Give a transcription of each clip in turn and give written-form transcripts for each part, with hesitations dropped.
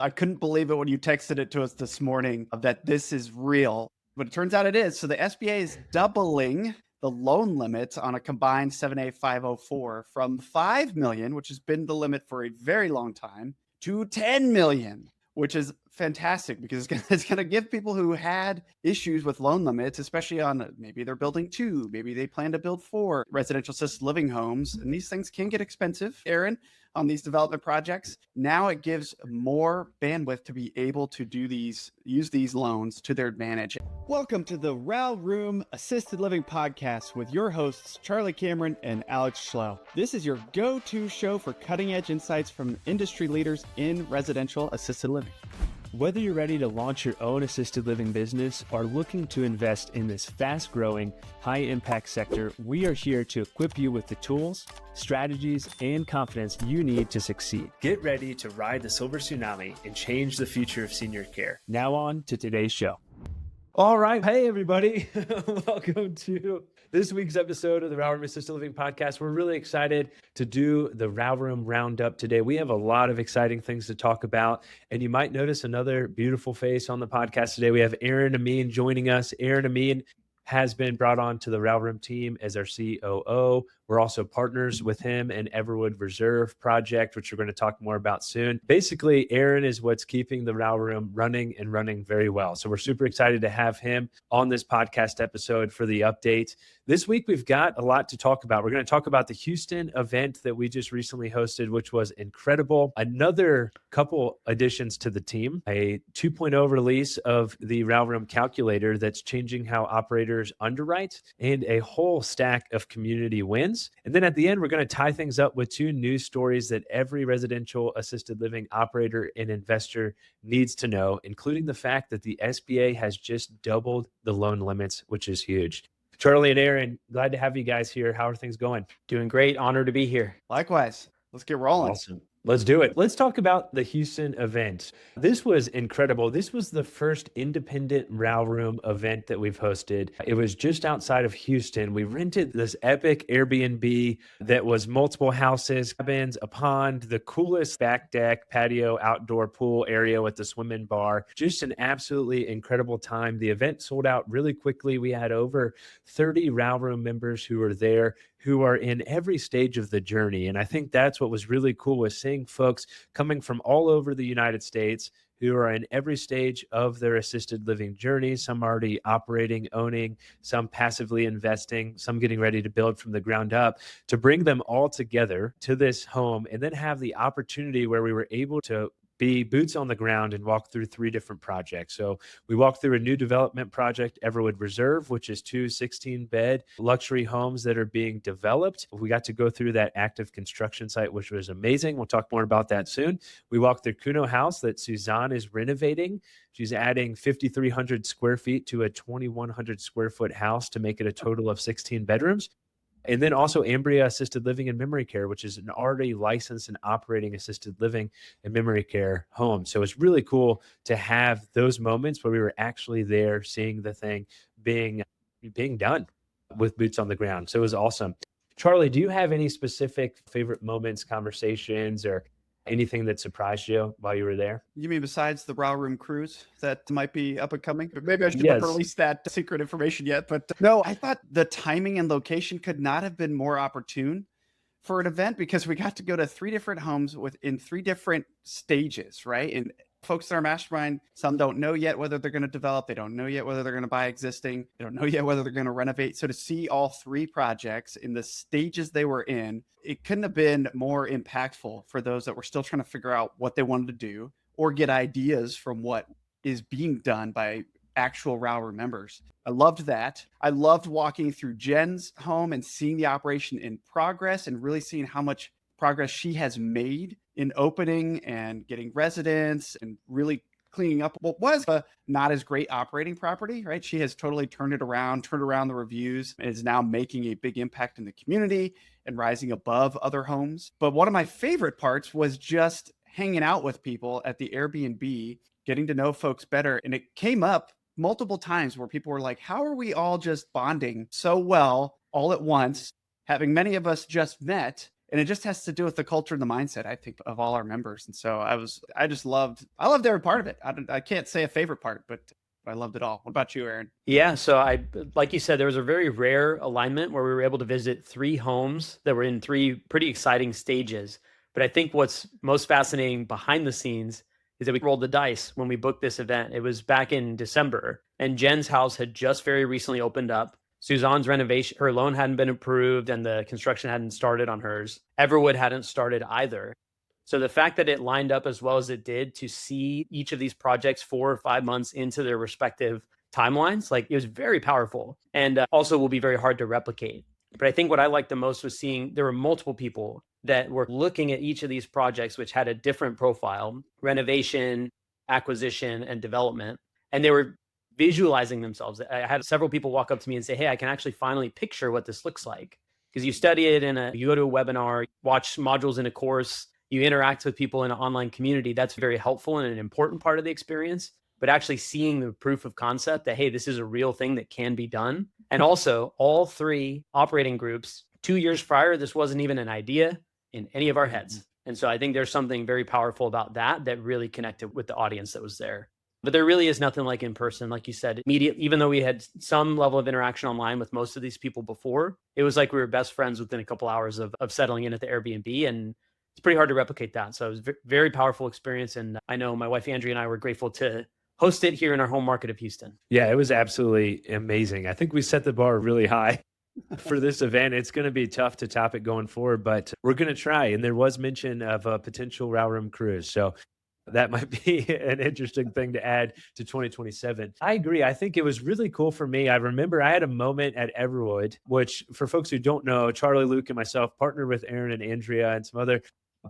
I couldn't believe it when you texted it to us this morning that this is real, but it turns out it is. So the SBA is doubling the loan limit on a combined 7A 504 from 5 million, which has been the limit for a very long time, to 10 million, which is fantastic because it's going to give people who had issues with loan limits, especially on maybe they're building 2, maybe they plan to build 4 residential assisted living homes. And these things can get expensive, Aaron, on these development projects. Now it gives more bandwidth to be able to use these loans to their advantage. Welcome to the RAL Room Assisted Living Podcast with your hosts, Charlie Cameron and Alex Schloe. This is your go-to show for cutting-edge insights from industry leaders in residential assisted living. Whether you're ready to launch your own assisted living business or looking to invest in this fast-growing, high-impact sector, we are here to equip you with the tools, strategies, and confidence you need to succeed. Get ready to ride the silver tsunami and change the future of senior care. Now on to today's show. All right. Hey, everybody. Welcome to this week's episode of the RAL Room Assisted Living Podcast. We're really excited to do the RAL Room Roundup today. We have a lot of exciting things to talk about, and you might notice another beautiful face on the podcast today. We have Aaron Ameen joining us. Aaron Ameen has been brought on to the RAL Room team as our COO. We're also partners with him in Everwood Reserve project, which we're going to talk more about soon. Basically, Aaron is what's keeping the RAL Room running and running very well. So we're super excited to have him on this podcast episode for the update. This week, we've got a lot to talk about. We're going to talk about the Houston event that we just recently hosted, which was incredible. Another couple additions to the team, a 2.0 release of the RAL Room Calculator that's changing how operators underwrite, and a whole stack of community wins. And then at the end, we're going to tie things up with 2 news stories that every residential assisted living operator and investor needs to know, including the fact that the SBA has just doubled the loan limits, which is huge. Charlie and Aaron, glad to have you guys here. How are things going? Doing great. Honored to be here. Likewise. Let's get rolling. Awesome. Let's do it. Let's talk about the Houston event. This was incredible. This was the first independent RAL Room event that we've hosted. It was just outside of Houston. We rented this epic Airbnb that was multiple houses, cabins, a pond, the coolest back deck, patio, outdoor pool area with the swim-in bar. Just an absolutely incredible time. The event sold out really quickly. We had over 30 RAL Room members who were there, who are in every stage of the journey. And I think that's what was really cool, was seeing folks coming from all over the United States who are in every stage of their assisted living journey, some already operating, owning, some passively investing, some getting ready to build from the ground up, to bring them all together to this home and then have the opportunity where we were able to be boots on the ground and walk through 3 different projects. So we walked through a new development project, Everwood Reserve, which is 2 16-bed luxury homes that are being developed. We got to go through that active construction site, which was amazing. We'll talk more about that soon. We walked through Kuno House that Suzanne is renovating. She's adding 5,300 square feet to a 2,100 square foot house to make it a total of 16 bedrooms. And then also Ambria Assisted Living and Memory Care, which is an already licensed and operating assisted living and memory care home. So it's really cool to have those moments where we were actually there seeing the thing being done with boots on the ground. So it was awesome. Charlie, do you have any specific favorite moments, conversations, or anything that surprised you while you were there? You mean besides the RAL Room cruise that might be up and coming? But maybe I shouldn't release that secret information yet. But no, I thought the timing and location could not have been more opportune for an event, because we got to go to 3 different homes in 3 different stages, right? And folks in our mastermind, some don't know yet whether they're going to develop. They don't know yet whether they're going to buy existing. They don't know yet whether they're going to renovate. So to see all 3 projects in the stages they were in, it couldn't have been more impactful for those that were still trying to figure out what they wanted to do or get ideas from what is being done by actual RAL Room members. I loved that. I loved walking through Jen's home and seeing the operation in progress and really seeing how much progress she has made in opening and getting residents and really cleaning up what was a not as great operating property, right? She has totally turned around the reviews, and is now making a big impact in the community and rising above other homes. But one of my favorite parts was just hanging out with people at the Airbnb, getting to know folks better. And it came up multiple times where people were like, how are we all just bonding so well all at once, having many of us just met And it just has to do with the culture and the mindset, I think, of all our members. And so I loved every part of it. I can't say a favorite part, but I loved it all. What about you, Aaron? Yeah, so like you said, there was a very rare alignment where we were able to visit 3 homes that were in 3 pretty exciting stages. But I think what's most fascinating behind the scenes is that we rolled the dice when we booked this event. It was back in December, and Jen's house had just very recently opened up. Suzanne's renovation, her loan hadn't been approved and the construction hadn't started on hers. Everwood hadn't started either. So the fact that it lined up as well as it did to see each of these projects 4 or 5 months into their respective timelines, like it was very powerful, and also will be very hard to replicate. But I think what I liked the most was seeing there were multiple people that were looking at each of these projects, which had a different profile: renovation, acquisition, and development. And they were visualizing themselves. I had several people walk up to me and say, hey, I can actually finally picture what this looks like. Because you study it you go to a webinar, watch modules in a course, you interact with people in an online community. That's very helpful and an important part of the experience. But actually seeing the proof of concept that, hey, this is a real thing that can be done. And also all 3 operating groups, 2 years prior, this wasn't even an idea in any of our heads. And so I think there's something very powerful about that really connected with the audience that was there. But there really is nothing like in person. Like you said, even though we had some level of interaction online with most of these people before, it was like we were best friends within a couple hours of settling in at the Airbnb. And it's pretty hard to replicate that. So it was a very powerful experience. And I know my wife, Andrea, and I were grateful to host it here in our home market of Houston. Yeah, it was absolutely amazing. I think we set the bar really high for this event. It's going to be tough to top it going forward, but we're going to try. And there was mention of a potential RAL Room cruise. So that might be an interesting thing to add to 2027. I agree. I think it was really cool for me. I remember I had a moment at Everwood, which for folks who don't know, Charlie, Luke, and myself partnered with Aaron and Andrea and some other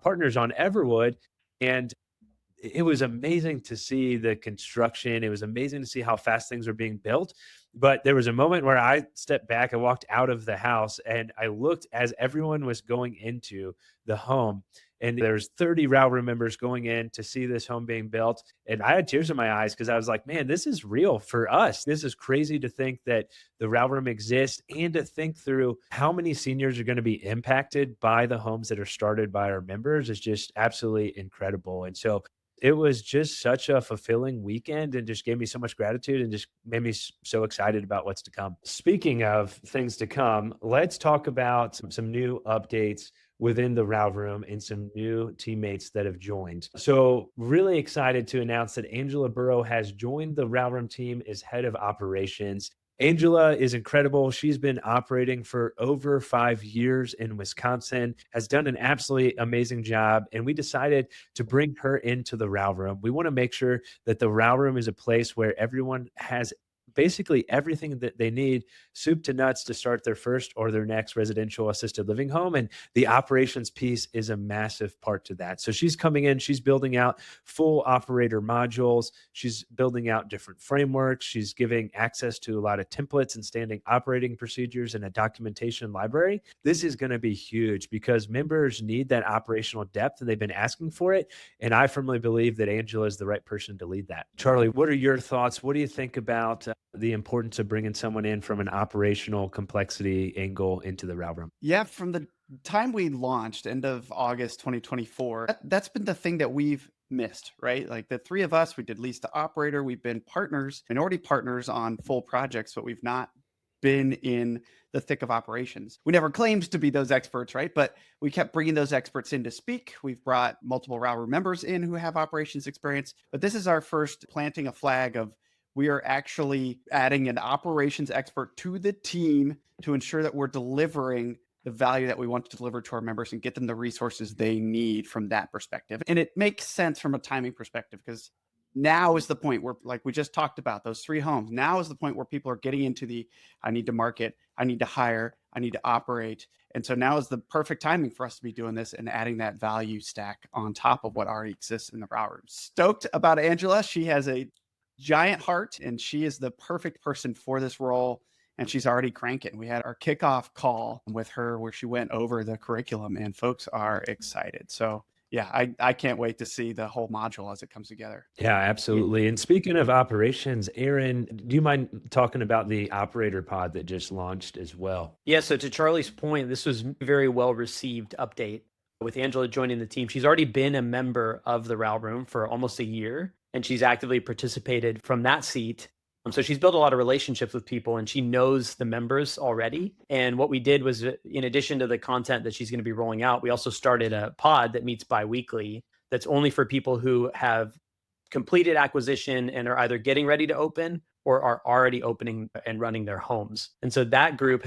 partners on Everwood. And it was amazing to see the construction. It was amazing to see how fast things are being built. But there was a moment where I stepped back, I walked out of the house, and I looked as everyone was going into the home. And there's 30 RAL Room members going in to see this home being built. And I had tears in my eyes because I was like, man, this is real for us. This is crazy to think that the RAL Room exists, and to think through how many seniors are going to be impacted by the homes that are started by our members is just absolutely incredible. And so it was just such a fulfilling weekend, and just gave me so much gratitude and just made me so excited about what's to come. Speaking of things to come, let's talk about some new updates within the RAL Room and some new teammates that have joined. So really excited to announce that Angela Burrow has joined the RAL Room team as head of operations. Angela is incredible. She's been operating for over 5 years in Wisconsin, has done an absolutely amazing job, and we decided to bring her into the RAL Room. We want to make sure that the RAL Room is a place where everyone has basically everything that they need, soup to nuts, to start their first or their next residential assisted living home. And the operations piece is a massive part to that. So she's coming in, she's building out full operator modules. She's building out different frameworks. She's giving access to a lot of templates and standing operating procedures and a documentation library. This is going to be huge because members need that operational depth, and they've been asking for it. And I firmly believe that Angela is the right person to lead that. Charlie, what are your thoughts? What do you think about the importance of bringing someone in from an operational complexity angle into the RAL Room? Yeah, from the time we launched, end of August 2024, that's been the thing that we've missed, right? Like the 3 of us, we did lease to operator. We've been partners, minority partners on full projects, but we've not been in the thick of operations. We never claimed to be those experts, right? But we kept bringing those experts in to speak. We've brought multiple RAL Room members in who have operations experience, but this is our first planting a flag of we are actually adding an operations expert to the team to ensure that we're delivering the value that we want to deliver to our members and get them the resources they need from that perspective. And it makes sense from a timing perspective because now is the point where, like we just talked about, those 3 homes, now is the point where people are getting into I need to market, I need to hire, I need to operate. And so now is the perfect timing for us to be doing this and adding that value stack on top of what already exists in the RAL Room. Stoked about Angela. She has a giant heart, and she is the perfect person for this role, and she's already cranking. We had our kickoff call with her where she went over the curriculum, and folks are excited. So Yeah, I can't wait to see the whole module as it comes together. Yeah, absolutely. And speaking of operations, Aaron, do you mind talking about the operator pod that just launched as well? Yeah, so to Charlie's point, this was a very well received update. With Angela joining the team, she's already been a member of the RAL Room for almost a year, and she's actively participated from that seat. So she's built a lot of relationships with people, and she knows the members already. And what we did was, in addition to the content that she's going to be rolling out, we also started a pod that meets bi-weekly that's only for people who have completed acquisition and are either getting ready to open or are already opening and running their homes. And so that group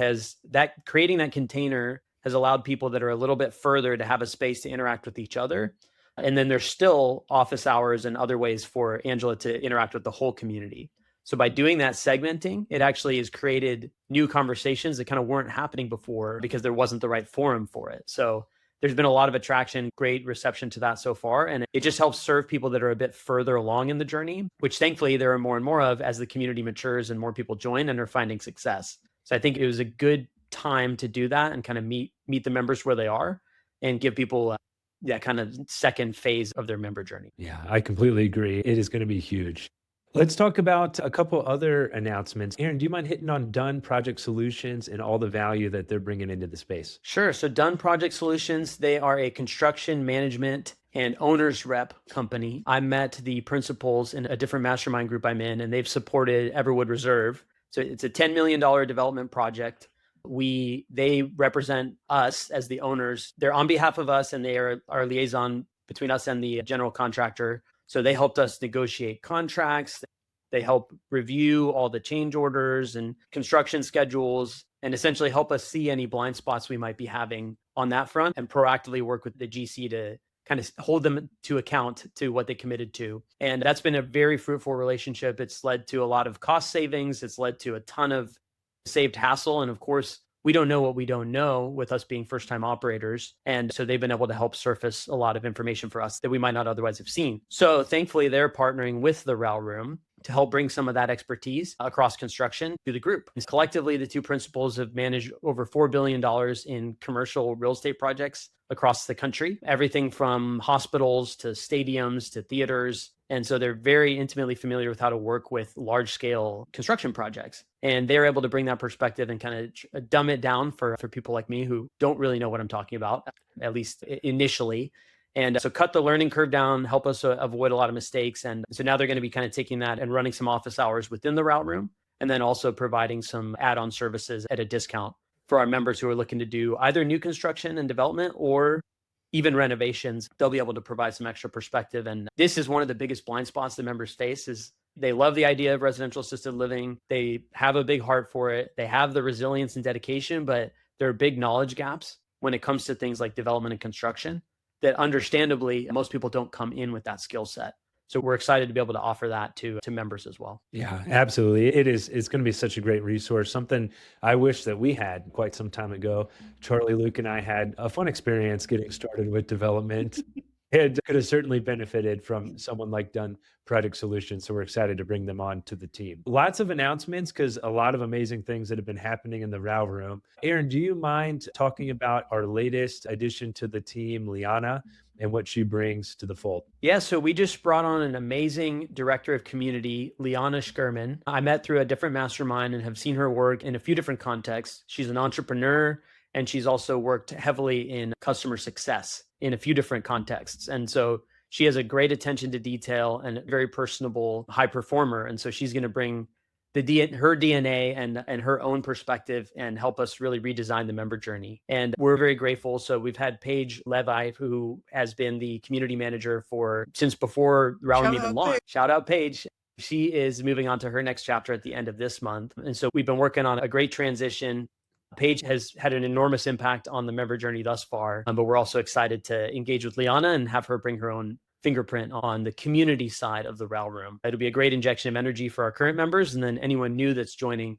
creating that container has allowed people that are a little bit further to have a space to interact with each other. And then there's still office hours and other ways for Angela to interact with the whole community. So by doing that segmenting, it actually has created new conversations that kind of weren't happening before because there wasn't the right forum for it. So there's been a lot of attraction, great reception to that so far. And it just helps serve people that are a bit further along in the journey, which thankfully there are more and more of as the community matures and more people join and are finding success. So I think it was a good time to do that and kind of meet the members where they are and give people that kind of second phase of their member journey. Yeah, I completely agree. It is going to be huge. Let's talk about a couple other announcements. Aaron, do you mind hitting on Done Project Solutions and all the value that they're bringing into the space? Sure. So Done Project Solutions, they are a construction management and owner's rep company. I met the principals in a different mastermind group I'm in, and they've supported Everwood Reserve. So it's a $10 million development project. They represent us as the owners. They're on behalf of us, and they are our liaison between us and the general contractor. So they helped us negotiate contracts. They help review all the change orders and construction schedules and essentially help us see any blind spots we might be having on that front and proactively work with the GC to kind of hold them to account to what they committed to. And that's been a very fruitful relationship. It's led to a lot of cost savings. It's led to a ton of saved hassle. And of course, we don't know what we don't know with us being first-time operators. And so they've been able to help surface a lot of information for us that we might not otherwise have seen. So thankfully, they're partnering with the RAL Room to help bring some of that expertise across construction to the group. And collectively, the two principals have managed over $4 billion in commercial real estate projects across the country, everything from hospitals to stadiums to theaters. And so they're very intimately familiar with how to work with large scale construction projects. And they're able to bring that perspective and kind of dumb it down for people like me who don't really know what I'm talking about, at least initially. And so cut the learning curve down, help us avoid a lot of mistakes. And so now they're going to be kind of taking that and running some office hours within the RAL Room, and then also providing some add-on services at a discount for our members who are looking to do either new construction and development or even renovations. They'll be able to provide some extra perspective. And this is one of the biggest blind spots the members face is they love the idea of residential assisted living. They have a big heart for it. They have the resilience and dedication, but there are big knowledge gaps when it comes to things like development and construction that understandably most people don't come in with that skill set. So we're excited to be able to offer that to members as well. Yeah, absolutely. It's going to be such a great resource, something I wish that we had quite some time ago. Charlie, Luke, and I had a fun experience getting started with development and could have certainly benefited from someone like Done Project Solutions. So we're excited to bring them on to the team. Lots of announcements because a lot of amazing things that have been happening in the RAL Room. Aaron, do you mind talking about our latest addition to the team, Liana, and what she brings to the fold? Yeah, so we just brought on an amazing director of community, Liana Schkerman. I met through a different mastermind and have seen her work in a few different contexts. She's an entrepreneur, and she's also worked heavily in customer success in a few different contexts. And so she has a great attention to detail and a very personable high performer. And so she's going to bring her DNA and her own perspective and help us really redesign the member journey. And we're very grateful. So we've had Paige Levi, who has been the community manager since before RAL Room even launched. Shout out Paige. She is moving on to her next chapter at the end of this month. And so we've been working on a great transition. Paige has had an enormous impact on the member journey thus far, but we're also excited to engage with Liana and have her bring her own fingerprint on the community side of the RAL Room. It'll be a great injection of energy for our current members, and then anyone new that's joining,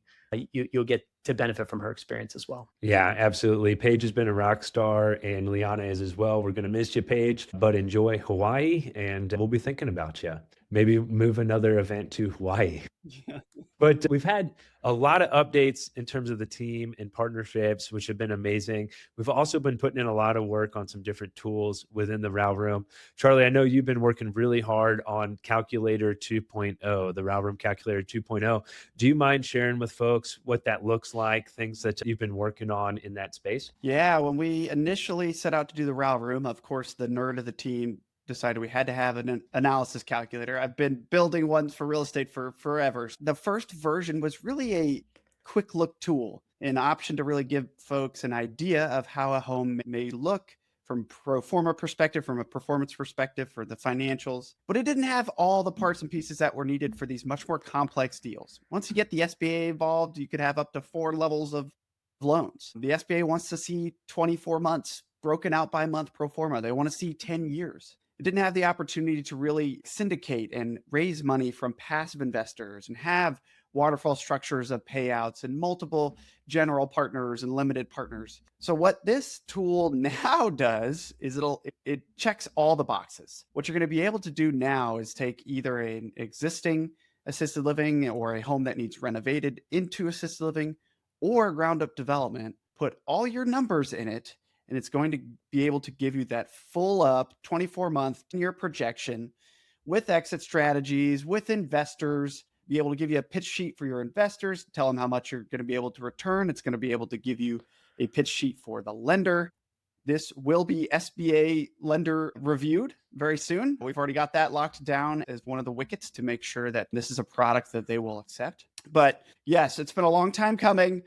you'll get to benefit from her experience as well. Yeah, absolutely. Paige has been a rock star, and Liana is as well. We're going to miss you, Paige, but enjoy Hawaii, and we'll be thinking about you. maybe move another event to Hawaii. Yeah. But we've had a lot of updates in terms of the team and partnerships, which have been amazing. We've also been putting in a lot of work on some different tools within the RAL Room. Charlie, I know you've been working really hard on Calculator 2.0, the RAL Room Calculator 2.0. Do you mind sharing with folks what that looks like, things that you've been working on in that space? Yeah, when we initially set out to do the RAL Room, of course, the nerd of the team decided we had to have an analysis calculator. I've been building ones for real estate for forever. The first version was really a quick look tool, an option to really give folks an idea of how a home may look from pro forma perspective, from a performance perspective, for the financials. But it didn't have all the parts and pieces that were needed for these much more complex deals. Once you get the SBA involved, you could have up to 4 levels of loans. The SBA wants to see 24 months broken out by month pro forma. They want to see 10 years. It didn't have the opportunity to really syndicate and raise money from passive investors and have waterfall structures of payouts and multiple general partners and limited partners. So what this tool now does is it checks all the boxes. What you're going to be able to do now is take either an existing assisted living or a home that needs renovated into assisted living or ground up development, put all your numbers in it, and it's going to be able to give you that full up 24-month year projection with exit strategies, with investors, be able to give you a pitch sheet for your investors, tell them how much you're going to be able to return. It's going to be able to give you a pitch sheet for the lender. This will be SBA lender reviewed very soon. We've already got that locked down as one of the wickets to make sure that this is a product that they will accept. But yes, it's been a long time coming.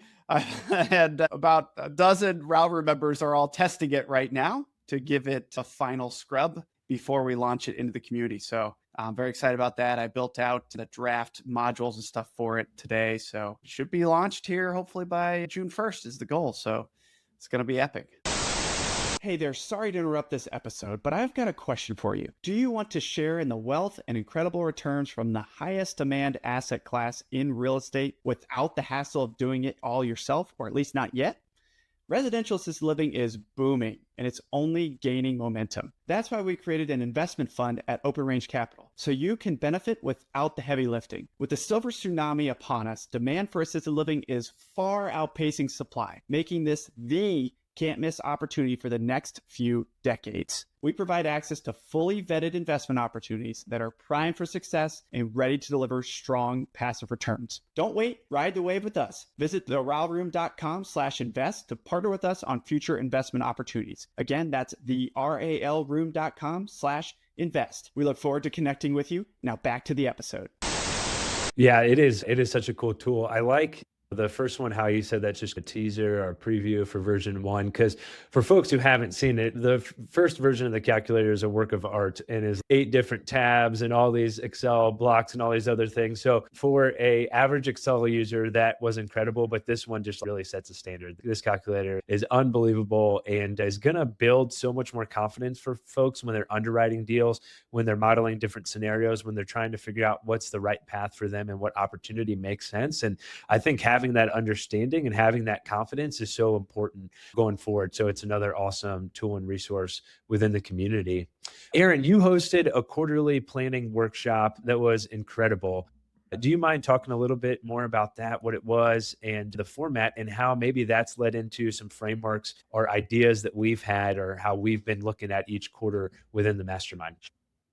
And about a dozen RAL Room members are all testing it right now to give it a final scrub before we launch it into the community. So I'm very excited about that. I built out the draft modules and stuff for it today. So it should be launched here hopefully by June 1st is the goal. So it's going to be epic. Hey there, sorry to interrupt this episode, but I've got a question for you. Do you want to share in the wealth and incredible returns from the highest demand asset class in real estate without the hassle of doing it all yourself, or at least not yet? Residential assisted living is booming and it's only gaining momentum. That's why we created an investment fund at Open Range Capital, so you can benefit without the heavy lifting. With the silver tsunami upon us, demand for assisted living is far outpacing supply, making this the can't miss opportunity for the next few decades. We provide access to fully vetted investment opportunities that are primed for success and ready to deliver strong passive returns. Don't wait, ride the wave with us. Visit theralroom.com/invest to partner with us on future investment opportunities. Again, that's the RALroom.com/invest. We look forward to connecting with you. Now back to the episode. Yeah, it is such a cool tool. I like the first one, how you said that's just a teaser or a preview for version 1, because for folks who haven't seen it, the first version of the calculator is a work of art and is 8 different tabs and all these Excel blocks and all these other things. So for a average Excel user, that was incredible, but this one just really sets a standard. This calculator is unbelievable and is going to build so much more confidence for folks when they're underwriting deals, when they're modeling different scenarios, when they're trying to figure out what's the right path for them and what opportunity makes sense. And I think having that understanding and having that confidence is so important going forward. So it's another awesome tool and resource within the community. Aaron, you hosted a quarterly planning workshop that was incredible. Do you mind talking a little bit more about that, what it was and the format, and how maybe that's led into some frameworks or ideas that we've had or how we've been looking at each quarter within the mastermind?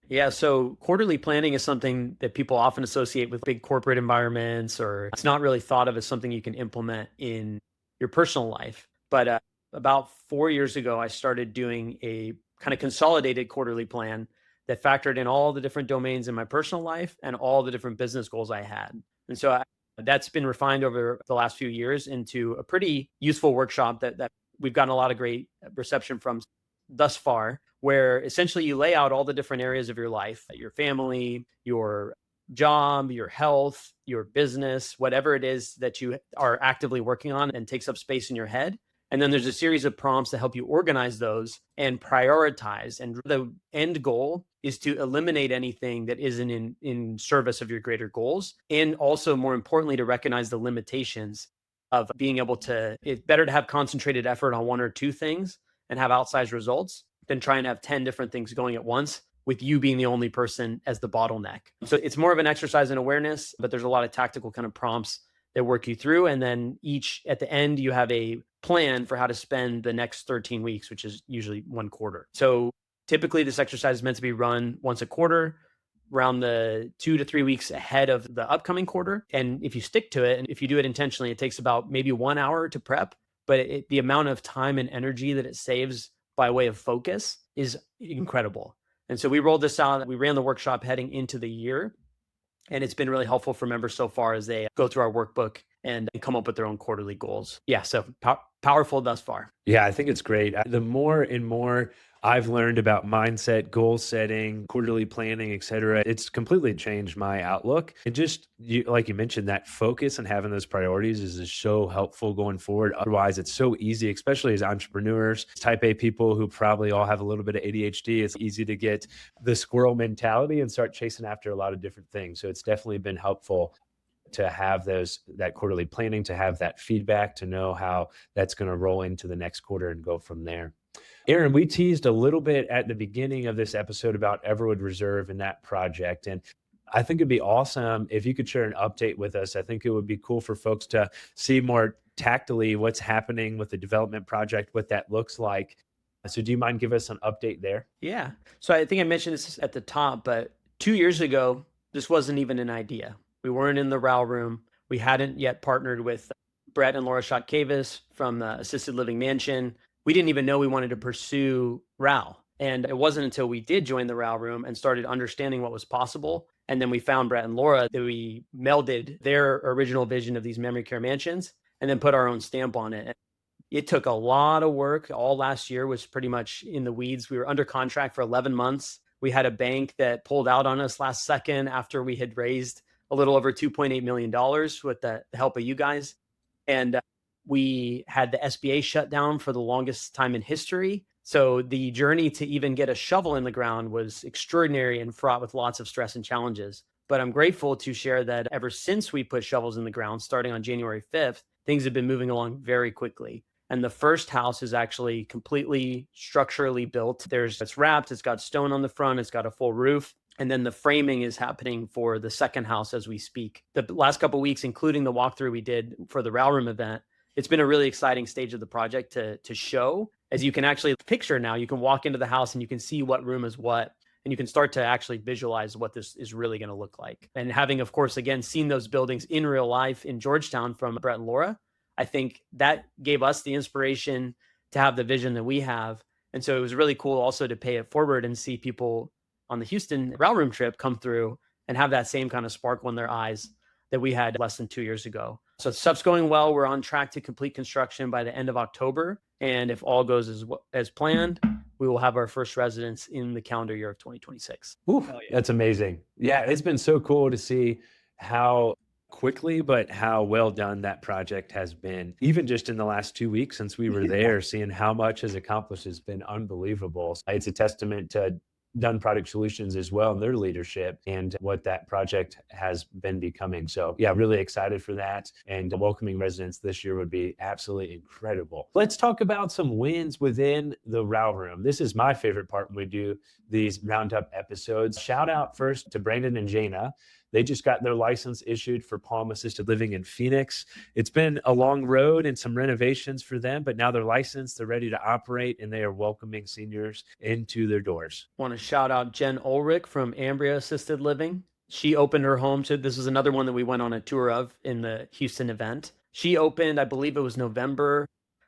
Yeah, so quarterly planning is something that people often associate with big corporate environments, or it's not really thought of as something you can implement in your personal life. But about 4 years ago, I started doing a kind of consolidated quarterly plan that factored in all the different domains in my personal life and all the different business goals I had. And so that's been refined over the last few years into a pretty useful workshop that we've gotten a lot of great reception from thus far, where essentially you lay out all the different areas of your life, your family, your job, your health, your business, whatever it is that you are actively working on and takes up space in your head. And then there's a series of prompts to help you organize those and prioritize. And the end goal is to eliminate anything that isn't in service of your greater goals. And also, more importantly, to recognize the limitations of being able to, it's better to have concentrated effort on 1 or 2 things and have outsized results than try and have 10 different things going at once with you being the only person as the bottleneck. So it's more of an exercise in awareness, but there's a lot of tactical kind of prompts that work you through. And then at the end, you have a plan for how to spend the next 13 weeks, which is usually 1 quarter. So typically this exercise is meant to be run once a quarter, around the 2 to 3 weeks ahead of the upcoming quarter. And if you stick to it, and if you do it intentionally, it takes about maybe 1 hour to prep, but the amount of time and energy that it saves by way of focus is incredible. And so we rolled this out. We ran the workshop heading into the year, and it's been really helpful for members so far as they go through our workbook and come up with their own quarterly goals. Yeah, so powerful thus far. Yeah, I think it's great. The more and more I've learned about mindset, goal setting, quarterly planning, et cetera, it's completely changed my outlook. And just like you mentioned, that focus and having those priorities is so helpful going forward. Otherwise, it's so easy, especially as entrepreneurs, type A people who probably all have a little bit of ADHD. It's easy to get the squirrel mentality and start chasing after a lot of different things. So it's definitely been helpful to have that quarterly planning, to have that feedback, to know how that's going to roll into the next quarter and go from there. Aaron, we teased a little bit at the beginning of this episode about Everwood Reserve and that project. And I think it'd be awesome if you could share an update with us. I think it would be cool for folks to see more tactily what's happening with the development project, what that looks like. So do you mind give us an update there? Yeah. So I think I mentioned this at the top, but 2 years ago, this wasn't even an idea. We weren't in the RAL Room. We hadn't yet partnered with Brett and Laura ŝǒťkhėģis from the Assisted Living Mansion. We didn't even know we wanted to pursue RAL. And it wasn't until we did join the RAL Room and started understanding what was possible. And then we found Brett and Laura that we melded their original vision of these memory care mansions and then put our own stamp on it. It took a lot of work. All last year was pretty much in the weeds. We were under contract for 11 months. We had a bank that pulled out on us last second after we had raised a little over $2.8 million with the help of you guys. And we had the SBA shut down for the longest time in history. So the journey to even get a shovel in the ground was extraordinary and fraught with lots of stress and challenges. But I'm grateful to share that ever since we put shovels in the ground, starting on January 5th, things have been moving along very quickly. And the first house is actually completely structurally built. It's wrapped, it's got stone on the front, it's got a full roof. And then the framing is happening for the second house as we speak. The last couple of weeks, including the walkthrough we did for the RAL Room event, it's been a really exciting stage of the project to show. As you can actually picture now, you can walk into the house and you can see what room is what, and you can start to actually visualize what this is really going to look like. And having, of course, again, seen those buildings in real life in Georgetown from Brett and Laura, I think that gave us the inspiration to have the vision that we have. And so it was really cool also to pay it forward and see people on the Houston RAL Room trip come through and have that same kind of sparkle in their eyes that we had less than 2 years ago. So stuff's going well. We're on track to complete construction by the end of October. And if all goes as planned, we will have our first residence in the calendar year of 2026. Ooh, yeah. That's amazing. Yeah, it's been so cool to see how quickly, but how well done that project has been. Even just in the last 2 weeks since we were there, seeing how much has accomplished has been unbelievable. It's a testament to Done Product Solutions as well, and their leadership and what that project has been becoming. So yeah, really excited for that. And welcoming residents this year would be absolutely incredible. Let's talk about some wins within the RAL Room. This is my favorite part when we do these roundup episodes. Shout out first to Brandon and Jana. They just got their license issued for Palm Assisted Living in Phoenix. It's been a long road and some renovations for them, but now they're licensed, they're ready to operate, and they are welcoming seniors into their doors. I want to shout out Jen Ulrich from Ambria Assisted Living. She opened her home to, this is another one that we went on a tour of in the Houston event. She opened, I believe it was November,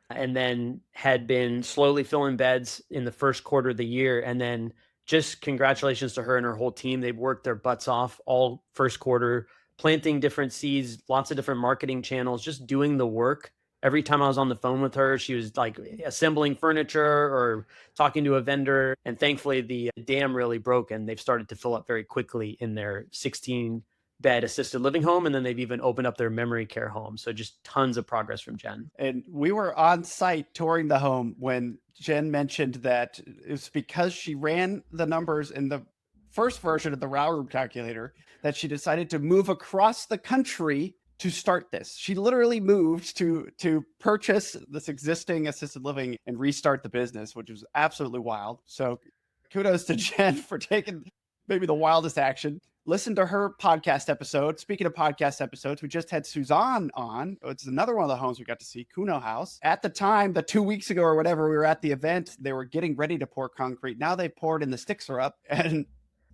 and then had been slowly filling beds in the first quarter of the year, and then just congratulations to her and her whole team. They've worked their butts off all first quarter, planting different seeds, lots of different marketing channels, just doing the work. Every time I was on the phone with her, she was like assembling furniture or talking to a vendor. And thankfully, the dam really broke and they've started to fill up very quickly in their 16-bed assisted living home. And then they've even opened up their memory care home. So just tons of progress from Jen. And we were on site touring the home when Jen mentioned that it was because she ran the numbers in the first version of the RAL Room Calculator that she decided to move across the country to start this. She literally moved to purchase this existing assisted living and restart the business, which was absolutely wild. So kudos to Jen for taking maybe the wildest action. Listen to her podcast episode. Speaking of podcast episodes, we just had Suzanne on. It's another one of the homes we got to see, Kuno House. At the time, the 2 weeks ago or whatever, we were at the event, they were getting ready to pour concrete. Now they poured and the sticks are up. And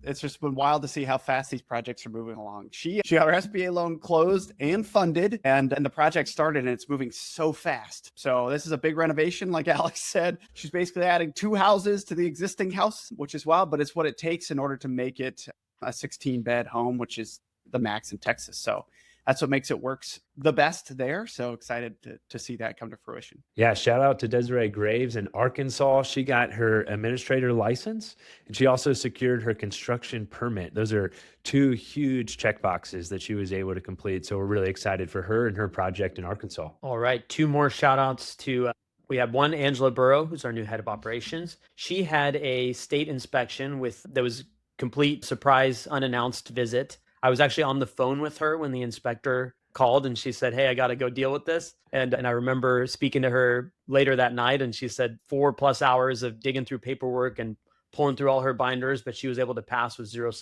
it's just been wild to see how fast these projects are moving along. She got her SBA loan closed and funded, and the project started, and it's moving so fast. So this is a big renovation, like Alex said. She's basically adding 2 houses to the existing house, which is wild, but it's what it takes in order to make it a 16-bed home, which is the max in Texas. So that's what makes it works the best there. So excited to see that come to fruition. Yeah, shout out to Desiree Graves in Arkansas. She got her administrator license, and she also secured her construction permit. Those are 2 huge check boxes that she was able to complete. So we're really excited for her and her project in Arkansas. All right, 2 more shout outs to we have one, Angela Burrow, who's our new head of operations. She had a state inspection that was complete surprise unannounced visit. I was actually on the phone with her when the inspector called, and she said, "Hey, I got to go deal with this." And I remember speaking to her later that night, and she said 4+ hours of digging through paperwork and pulling through all her binders, but she was able to pass with 0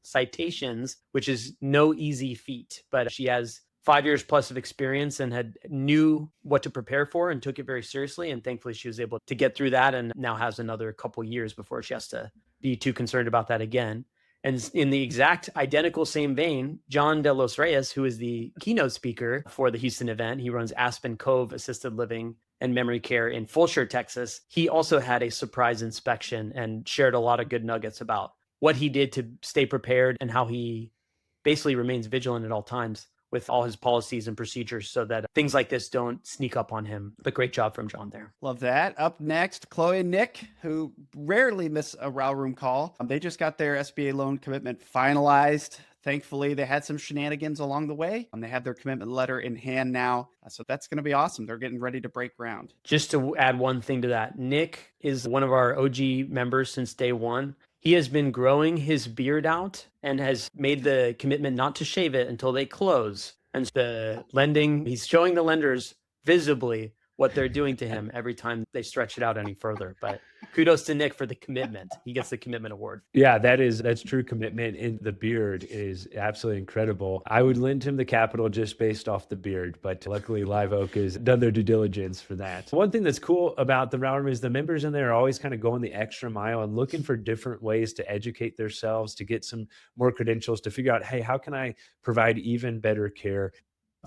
citations, which is no easy feat. But she has 5 years plus of experience and knew what to prepare for and took it very seriously. And thankfully, she was able to get through that, and now has another couple years before she has to be too concerned about that again. And in the exact identical same vein, John De Los Reyes, who is the keynote speaker for the Houston event, he runs Aspen Cove Assisted Living and Memory Care in Fulshire, Texas. He also had a surprise inspection and shared a lot of good nuggets about what he did to stay prepared and how he basically remains vigilant at all times with all his policies and procedures so that things like this don't sneak up on him. But great job from John there. Love that. Up next, Schloe and Nick, who rarely miss a RAL Room call. They just got their SBA loan commitment finalized. Thankfully, they had some shenanigans along the way, and they have their commitment letter in hand now. So that's going to be awesome. They're getting ready to break ground. Just to add one thing to that, Nick is one of our OG members since day one. He has been growing his beard out and has made the commitment not to shave it until they close. And he's showing the lenders visibly what they're doing to him every time they stretch it out any further. But kudos to Nick for the commitment. He gets the commitment award. Yeah, that's true commitment. And the beard is absolutely incredible. I would lend him the capital just based off the beard, but luckily Live Oak has done their due diligence for that. One thing that's cool about the RAL Room is the members in there are always kind of going the extra mile and looking for different ways to educate themselves, to get some more credentials, to figure out, hey, how can I provide even better care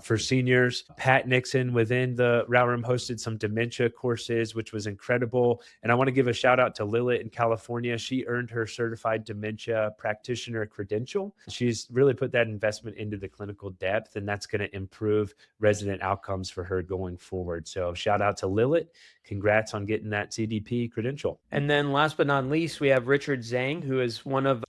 for seniors? Pat Nixon within the RAL Room hosted some dementia courses, which was incredible. And I want to give a shout out to Lilith in California. She earned her certified dementia practitioner credential. She's really put that investment into the clinical depth, and that's going to improve resident outcomes for her going forward. So shout out to Lilith. Congrats on getting that CDP credential. And then last but not least, we have Richard Zhang, who is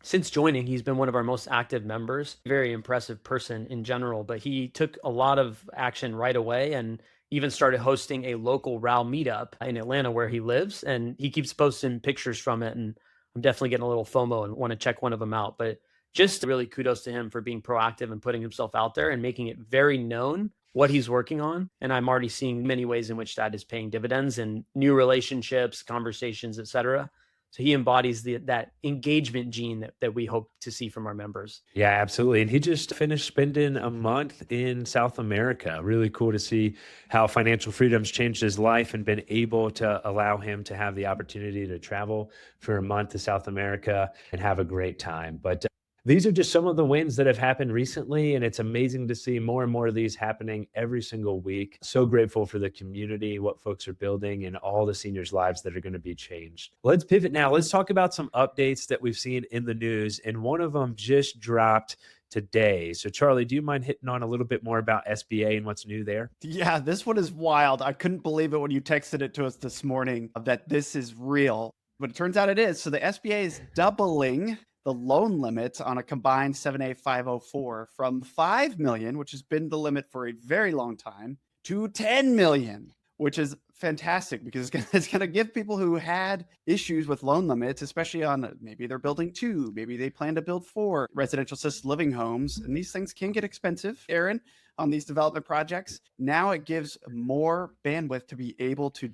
since joining, he's been one of our most active members. Very impressive person in general, but he took a lot of action right away and even started hosting a local RAL meetup in Atlanta where he lives. And he keeps posting pictures from it. And I'm definitely getting a little FOMO and want to check one of them out. But just really kudos to him for being proactive and putting himself out there and making it very known what he's working on. And I'm already seeing many ways in which that is paying dividends and new relationships, conversations, etc. So he embodies that engagement gene that we hope to see from our members. Yeah, absolutely. And he just finished spending a month in South America. Really cool to see how financial freedom's changed his life and been able to allow him to have the opportunity to travel for a month to South America and have a great time. But these are just some of the wins that have happened recently, and it's amazing to see more and more of these happening every single week. So grateful for the community, what folks are building, and all the seniors' lives that are going to be changed. Let's pivot now. Let's talk about some updates that we've seen in the news, and one of them just dropped today. So Charlie, do you mind hitting on a little bit more about SBA and what's new there? Yeah, this one is wild. I couldn't believe it when you texted it to us this morning that this is real, but it turns out it is. So the SBA is doubling the loan limit on a combined 7A 504 from 5 million, which has been the limit for a very long time, to 10 million, which is fantastic because it's going to give people who had issues with loan limits, especially on maybe they're building 2, maybe they plan to build 4 residential assisted living homes. And these things can get expensive, Aaron, on these development projects. Now it gives more bandwidth to be able to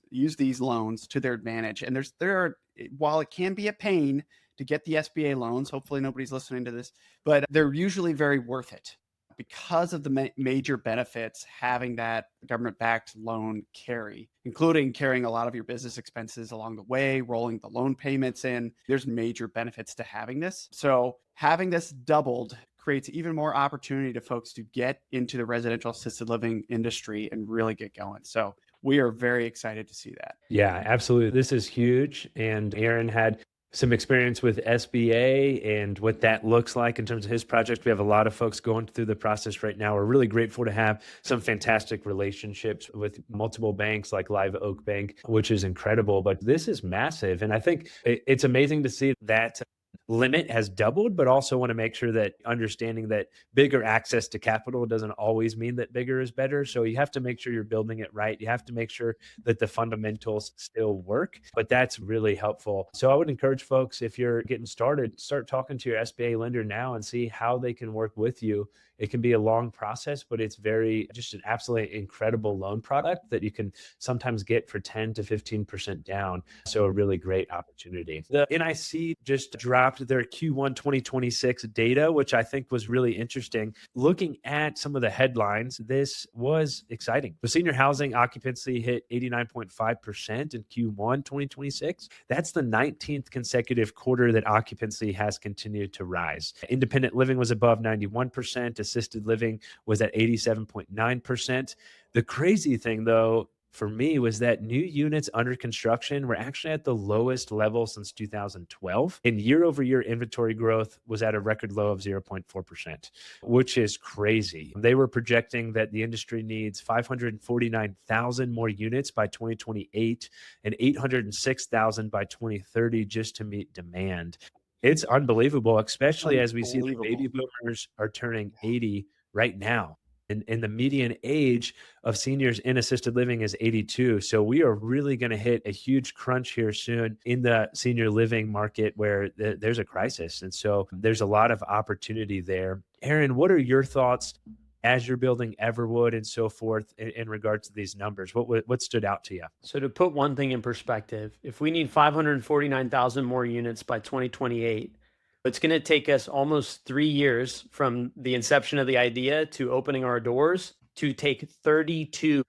use these loans to their advantage. And while it can be a pain to get the SBA loans, hopefully nobody's listening to this, but they're usually very worth it because of the major benefits having that government-backed loan carry, including carrying a lot of your business expenses along the way, rolling the loan payments in. There's major benefits to having this. So having this doubled creates even more opportunity to folks to get into the residential assisted living industry and really get going. So we are very excited to see that. Yeah, absolutely. This is huge. And Aaron had some experience with SBA and what that looks like in terms of his project. We have a lot of folks going through the process right now. We're really grateful to have some fantastic relationships with multiple banks like Live Oak Bank, which is incredible. But this is massive. And I think it's amazing to see that limit has doubled, but also want to make sure that understanding that bigger access to capital doesn't always mean that bigger is better. So you have to make sure you're building it right. You have to make sure that the fundamentals still work, but that's really helpful. So I would encourage folks, if you're getting started, start talking to your SBA lender now and see how they can work with you. It can be a long process, but it's just an absolutely incredible loan product that you can sometimes get for 10 to 15% down. So a really great opportunity. The NIC just dropped their Q1 2026 data, which I think was really interesting. Looking at some of the headlines, this was exciting. The senior housing occupancy hit 89.5% in Q1 2026. That's the 19th consecutive quarter that occupancy has continued to rise. Independent living was above 91%. Assisted living was at 87.9%. The crazy thing, though, for me was that new units under construction were actually at the lowest level since 2012. And year-over-year inventory growth was at a record low of 0.4%, which is crazy. They were projecting that the industry needs 549,000 more units by 2028 and 806,000 by 2030 just to meet demand. It's unbelievable, especially as we see the baby boomers are turning 80 right now. And the median age of seniors in assisted living is 82. So we are really going to hit a huge crunch here soon in the senior living market where there's a crisis. And so there's a lot of opportunity there. Aaron, what are your thoughts as you're building Everwood and so forth in regards to these numbers? What stood out to you? So to put one thing in perspective, if we need 549,000 more units by 2028, it's going to take us almost 3 years from the inception of the idea to opening our doors to take 32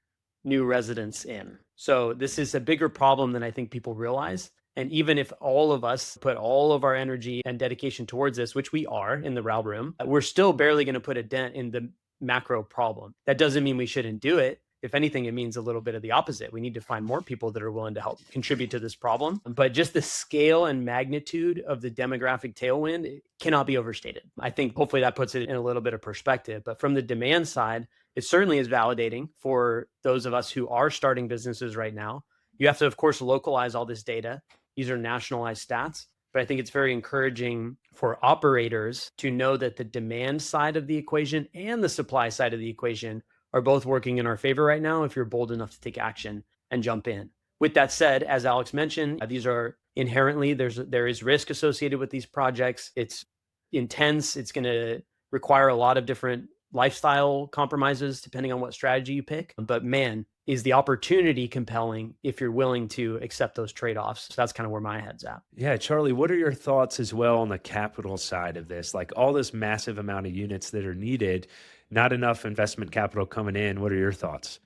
new residents in. So this is a bigger problem than I think people realize. And even if all of us put all of our energy and dedication towards this, which we are in the RAL room, we're still barely going to put a dent in the macro problem. That doesn't mean we shouldn't do it. If anything, it means a little bit of the opposite. We need to find more people that are willing to help contribute to this problem. But just the scale and magnitude of the demographic tailwind cannot be overstated. I think hopefully that puts it in a little bit of perspective. But from the demand side, it certainly is validating for those of us who are starting businesses right now. You have to, of course, localize all this data. These are nationalized stats. But I think it's very encouraging for operators to know that the demand side of the equation and the supply side of the equation are both working in our favor right now if you're bold enough to take action and jump in. With that said, as Alex mentioned, these are inherently, there is risk associated with these projects. It's intense. It's going to require a lot of different lifestyle compromises depending on what strategy you pick. But man, is the opportunity compelling if you're willing to accept those trade-offs. So that's kind of where my head's at. Yeah, Charlie, what are your thoughts as well on the capital side of this? Like all this massive amount of units that are needed, not enough investment capital coming in. What are your thoughts?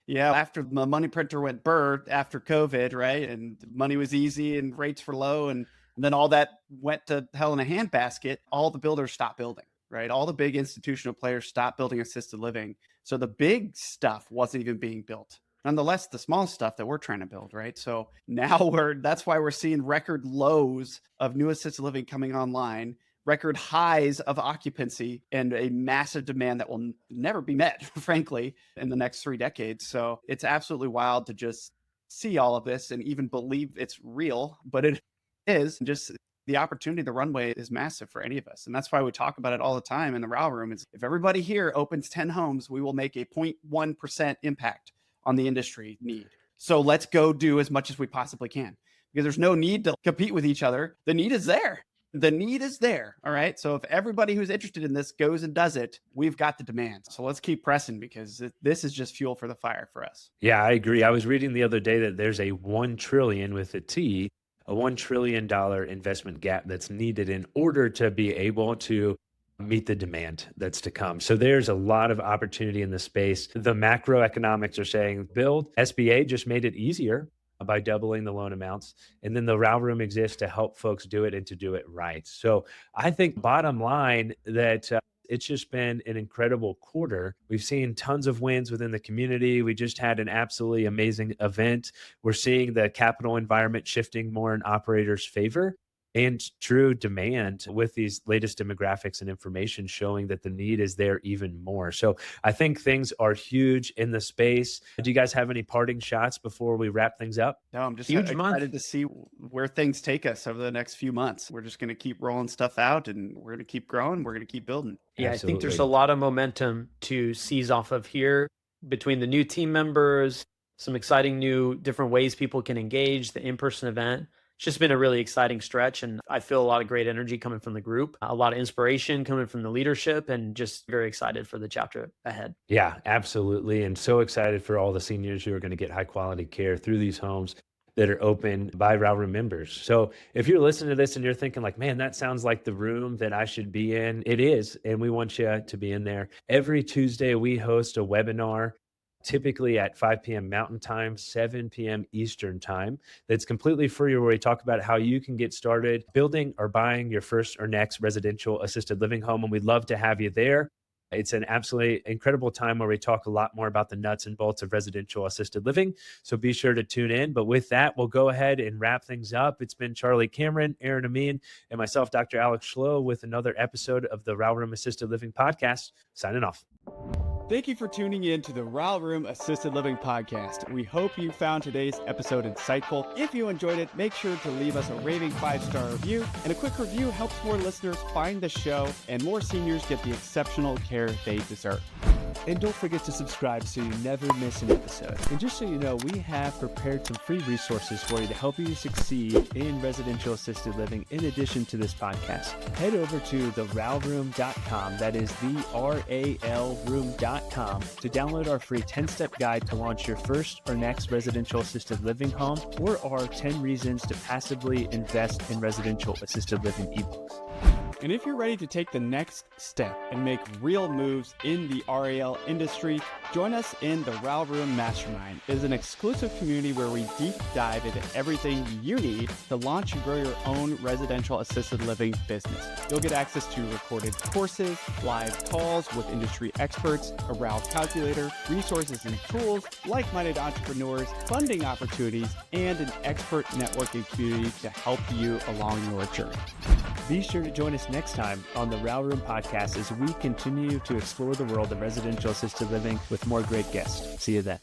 Yeah, after the money printer went burr after COVID, right? And money was easy and rates were low. And then all that went to hell in a handbasket. All the builders stopped building, right? All the big institutional players stopped building assisted living. So the big stuff wasn't even being built. Nonetheless, the small stuff that we're trying to build, right? So now that's why we're seeing record lows of new assisted living coming online, record highs of occupancy, and a massive demand that will never be met, frankly, in the next 3 decades. So it's absolutely wild to just see all of this and even believe it's real, but it is. Just the opportunity, the runway is massive for any of us. And that's why we talk about it all the time in the RAL room is if everybody here opens 10 homes, we will make a 0.1% impact on the industry need. So let's go do as much as we possibly can, because there's no need to compete with each other. The need is there. The need is there. All right. So if everybody who's interested in this goes and does it, we've got the demand. So let's keep pressing, because this is just fuel for the fire for us. Yeah, I agree. I was reading the other day that there's a 1 trillion with a T, a $1 trillion investment gap that's needed in order to be able to meet the demand that's to come. So there's a lot of opportunity in the space. The macroeconomics are saying build. SBA just made it easier by doubling the loan amounts. And then the RAL Room exists to help folks do it and to do it right. So I think bottom line that it's just been an incredible quarter. We've seen tons of wins within the community. We just had an absolutely amazing event. We're seeing the capital environment shifting more in operators' favor, and true demand with these latest demographics and information showing that the need is there even more. So I think things are huge in the space. Do you guys have any parting shots before we wrap things up? No, I'm just excited to see where things take us over the next few months. We're just going to keep rolling stuff out, and we're going to keep growing. We're going to keep building. Yeah, Absolutely. I think there's a lot of momentum to seize off of here between the new team members, some exciting new different ways people can engage, the in-person event. It's just been a really exciting stretch, and I feel a lot of great energy coming from the group, a lot of inspiration coming from the leadership, and just very excited for the chapter ahead. Yeah, absolutely. And so excited for all the seniors who are going to get high quality care through these homes that are open by RAL Room members. So if you're listening to this and you're thinking like, man, that sounds like the room that I should be in, it is. And we want you to be in there. Every Tuesday, we host a webinar, typically at 5 p.m. Mountain Time, 7 p.m. Eastern Time. That's completely free, where we talk about how you can get started building or buying your first or next residential assisted living home. And we'd love to have you there. It's an absolutely incredible time where we talk a lot more about the nuts and bolts of residential assisted living. So be sure to tune in. But with that, we'll go ahead and wrap things up. It's been Charlie Cameron, Aaron Ameen, and myself, Dr. Alex Schloe, with another episode of the RAL Room Assisted Living Podcast. Signing off. Thank you for tuning in to the RAL Room Assisted Living Podcast. We hope you found today's episode insightful. If you enjoyed it, make sure to leave us a raving 5-star review. And a quick review helps more listeners find the show and more seniors get the exceptional care they deserve. And don't forget to subscribe so you never miss an episode. And just so you know, we have prepared some free resources for you to help you succeed in residential assisted living in addition to this podcast. Head over to theralroom.com, that is theralroom.com, to download our free 10-step guide to launch your first or next residential assisted living home, or our 10 reasons to passively invest in residential assisted living ebooks. And if you're ready to take the next step and make real moves in the RAL industry, join us in the RAL Room Mastermind. It is an exclusive community where we deep dive into everything you need to launch and grow your own residential assisted living business. You'll get access to recorded courses, live calls with industry experts, a RAL calculator, resources and tools, like-minded entrepreneurs, funding opportunities, and an expert networking community to help you along your journey. Be sure to join us next time on the RAL Room Podcast as we continue to explore the world of residential assisted living with more great guests. See you then.